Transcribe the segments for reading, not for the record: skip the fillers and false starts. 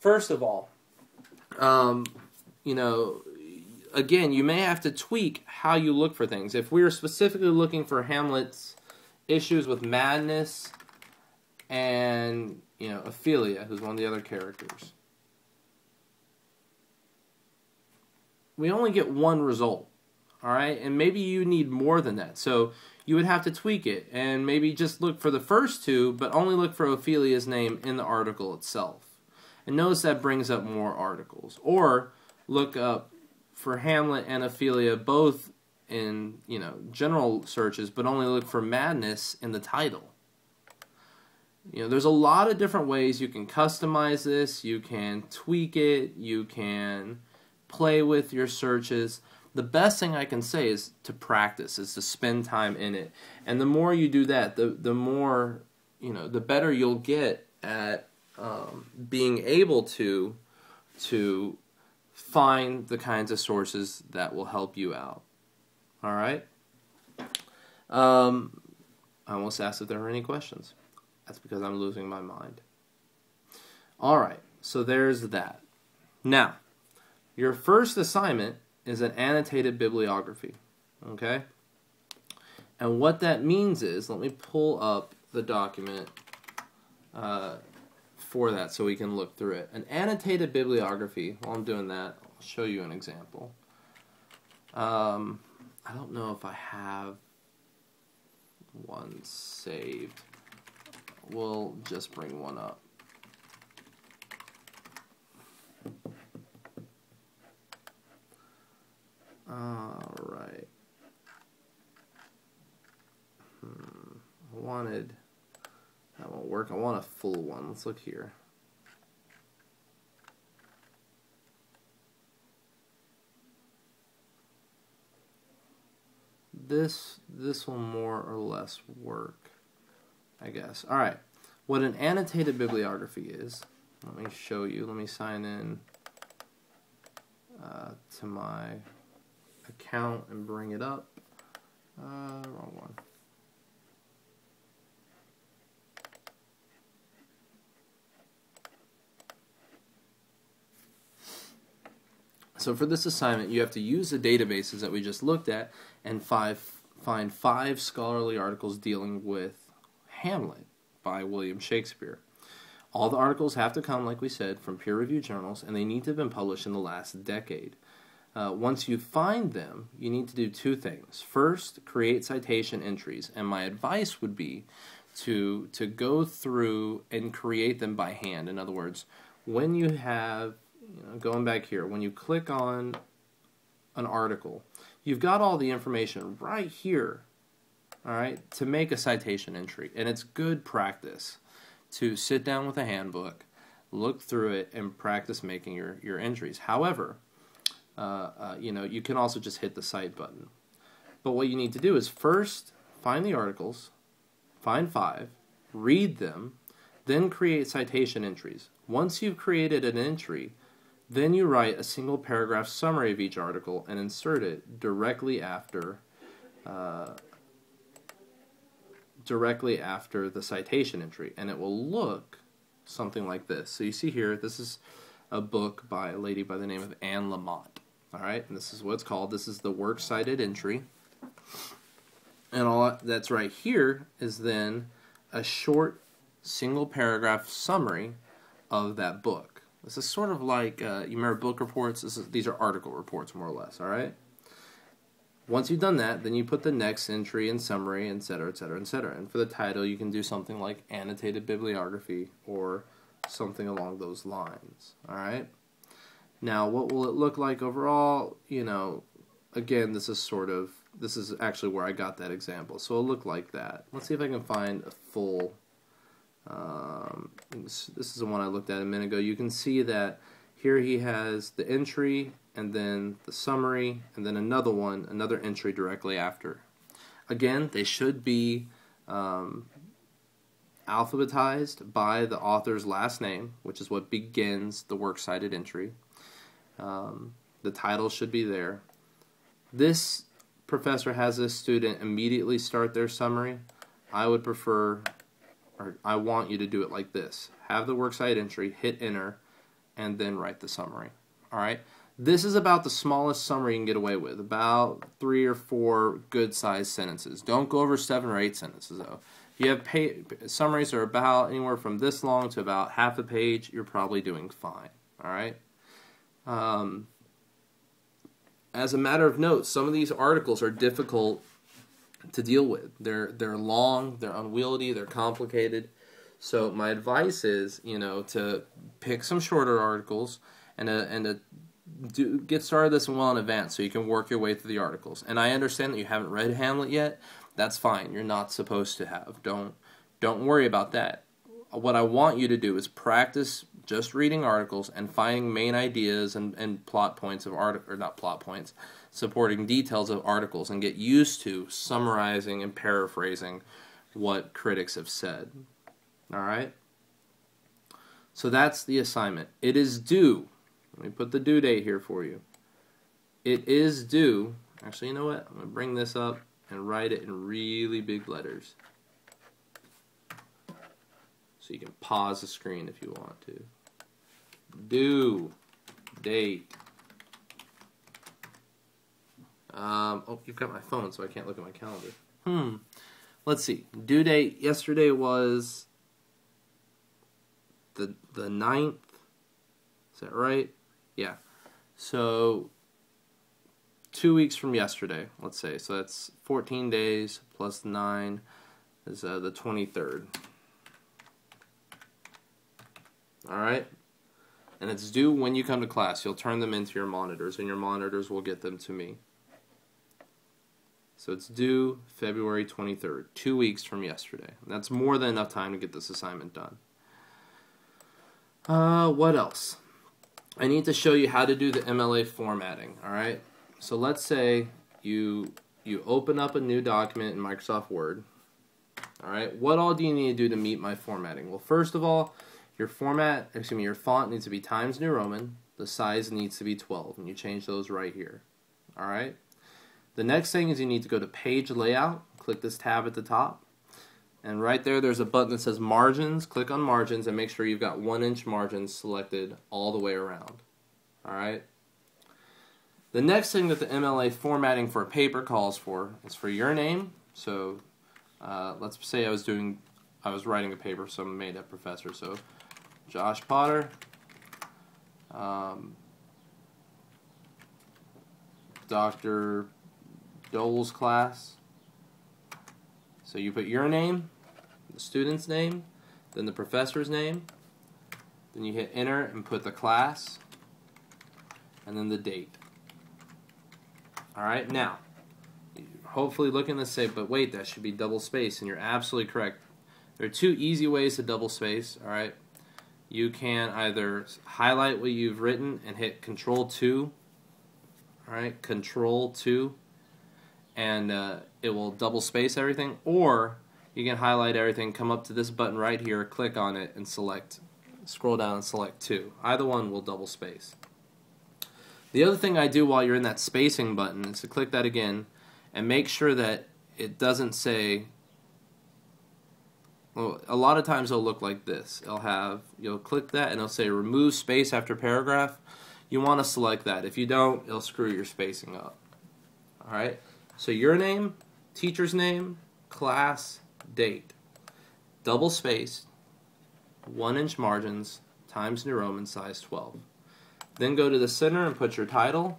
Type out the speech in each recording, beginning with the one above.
First of all, you know, again, you may have to tweak how you look for things. If we are specifically looking for Hamlet's issues with madness and, you know, Ophelia, who's one of the other characters, we only get one result, all right? And maybe you need more than that. So you would have to tweak it and maybe just look for the first two, but only look for Ophelia's name in the article itself. And notice that brings up more articles. Or look up for Hamlet and Ophelia both in, you know, general searches, but only look for madness in the title. You know, there's a lot of different ways you can customize this. You can tweak it. You can play with your searches. The best thing I can say is to practice, is to spend time in it. And the more you do that, the more, you know, the better you'll get at being able to find the kinds of sources that will help you out. All right? I almost asked if there were any questions. That's because I'm losing my mind. All right, so there's that. Now, your first assignment is an annotated bibliography, okay? And what that means is, let me pull up the document for that so we can look through it. An annotated bibliography, while I'm doing that, I'll show you an example. I don't know if I have one saved. We'll just bring one up. All right. I wanted, that won't work. I want a full one. Let's look here. This will more or less work, I guess. All right. What an annotated bibliography is, let me show you. Let me sign in to my account and bring it up. Wrong one. So for this assignment, you have to use the databases that we just looked at and find 5 scholarly articles dealing with Hamlet by William Shakespeare. All the articles have to come, like we said, from peer-reviewed journals, and they need to have been published in the last decade. Once you find them, you need to do 2 things. First, create citation entries, and my advice would be to go through and create them by hand. In other words, when you have, going back here, when you click on an article, you've got all the information right here, all right, to make a citation entry. And it's good practice to sit down with a handbook, look through it, and practice making your entries. However, you can also just hit the cite button. But what you need to do is first find the articles, find 5, read them, then create citation entries. Once you've created an entry, then you write a single paragraph summary of each article and insert it directly after the citation entry, and it will look something like this. So you see here, this is a book by a lady by the name of Anne Lamott. All right, and this is what it's called. This is the works cited entry, and all that's right here is then a short single paragraph summary of that book. This is sort of like, you remember book reports? These are article reports, more or less, all right? Once you've done that, then you put the next entry and summary, etc., etc., etc. And for the title, you can do something like annotated bibliography or something along those lines, all right? Now, what will it look like overall? Again, this is actually where I got that example. So it'll look like that. Let's see if I can find a full... this is the one I looked at a minute ago. You can see that here he has the entry and then the summary and then another entry directly after. Again, they should be alphabetized by the author's last name, which is what begins the works cited entry. The title should be there. This professor has this student immediately start their summary. I would prefer... or I want you to do it like this. Have the works cited entry, hit enter, and then write the summary. All right? This is about the smallest summary you can get away with, about 3 or 4 good-sized sentences. Don't go over 7 or 8 sentences, though. If you have summaries that are about anywhere from this long to about half a page, you're probably doing fine. All right? As a matter of note, some of these articles are difficult to deal with. They're long, they're unwieldy, they're complicated. So my advice is, to pick some shorter articles and get started this well in advance so you can work your way through the articles. And I understand that you haven't read Hamlet yet. That's fine. You're not supposed to have. Don't worry about that. What I want you to do is practice just reading articles and finding main ideas and plot points of supporting details of articles, and get used to summarizing and paraphrasing what critics have said. All right? So that's the assignment. It is due. Let me put the due date here for you. It is due. Actually, you know what? I'm going to bring this up and write it in really big letters. So you can pause the screen if you want to. Due date. Oh, you've got my phone, so I can't look at my calendar. Let's see. Due date yesterday was the 9th. Is that right? Yeah. So 2 weeks from yesterday, let's say. So that's 14 days plus 9 is the 23rd. All right? And it's due when you come to class. You'll turn them into your monitors, and your monitors will get them to me. So it's due February 23rd, 2 weeks from yesterday. That's more than enough time to get this assignment done. What else? I need to show you how to do the MLA formatting, all right? So let's say you open up a new document in Microsoft Word. All right? What all do you need to do to meet my formatting? Well, first of all, your font needs to be Times New Roman. The size needs to be 12, and you change those right here. All right? The next thing is you need to go to Page Layout. Click this tab at the top. And right there's a button that says Margins. Click on Margins and make sure you've got 1-inch margins selected all the way around. All right? The next thing that the MLA formatting for a paper calls for is for your name. So let's say I was writing a paper for some made-up professor. So Josh Potter, Dr. Dole's class. So you put your name, the student's name, then the professor's name, then you hit enter and put the class, and then the date. Alright, now, you're hopefully looking to say, but wait, that should be double spaced, and you're absolutely correct. There are 2 easy ways to double space, alright? You can either highlight what you've written and hit Control-2, alright, Control-2, and it will double space everything, or you can highlight everything, come up to this button right here, click on it, and scroll down and select 2. Either one will double space. The other thing I do while you're in that spacing button is to click that again and make sure that it doesn't say, well, a lot of times it'll look like this. You'll click that and it'll say remove space after paragraph. You want to select that. If you don't, it'll screw your spacing up. Alright? So your name, teacher's name, class, date. Double spaced, 1-inch margins, Times New Roman, size 12. Then go to the center and put your title.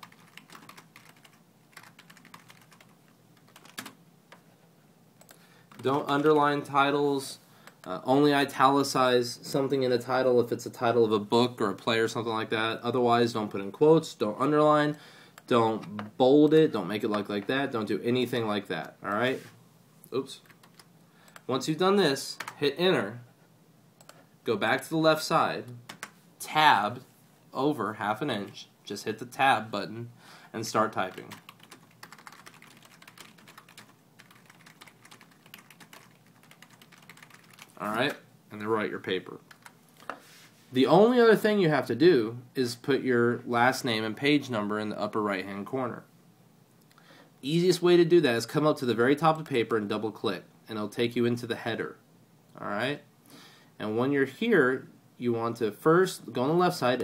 Don't underline titles. Only italicize something in a title if it's a title of a book or a play or something like that. Otherwise, don't put in quotes, don't underline. Don't bold it. Don't make it look like that. Don't do anything like that. All right? Oops. Once you've done this, hit enter. Go back to the left side. Tab over 1/2 inch. Just hit the tab button and start typing. All right? And then write your paper. The only other thing you have to do is put your last name and page number in the upper right-hand corner. Easiest way to do that is come up to the very top of the paper and double-click, and it'll take you into the header. All right? And when you're here, you want to first go on the left side and